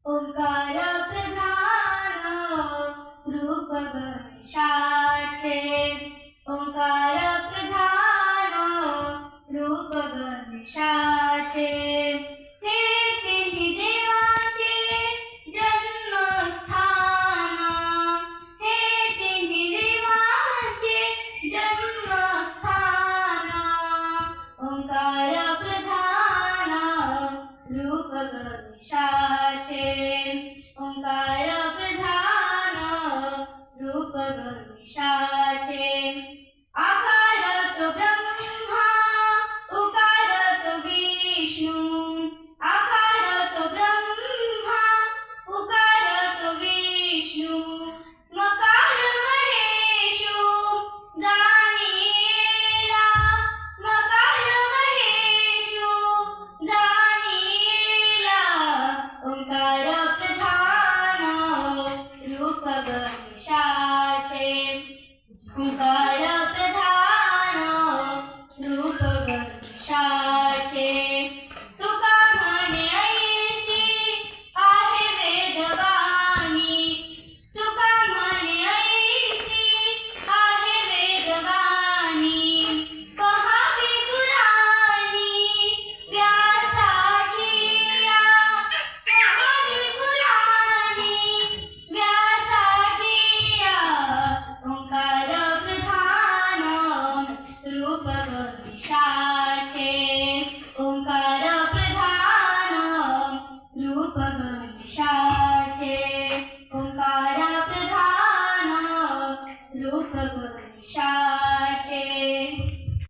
ओंकार प्रधान रूप गणेशाचे, ओंकार प्रधान रूप गणेशाचे, हे तिन्ही देवाचे जन्मस्थान, हे तिन्ही देवाचे जन्मस्थान, ओंकार प्रधान रूप गणेशाचे, ओंकार प्रधान रूप गणेशाचे, आकारत ब्रह्मा उकारत विष्णू, आकारत ब्रह्मा उकारत विष्णू, मकार महेशू जाणीला, मकार महेशू जाणीला, ओंकार प्रधान रूप गणेशाचे, ओंकार प्रधान रूप गणेशाचे, तुका म्हणे ऐसी आहे वेदवाणी, तुका म्हणे ऐसी आहे वेदवाणी, पहावी पुराणी व्यासाची या, पहावी पुराणी व्यासाची या, ओंकार प्रधान रूप गणेशाचे, ओंकार प्रधान रूप गणेशाचे, ओंकार प्रधान रूप गणेशाचे.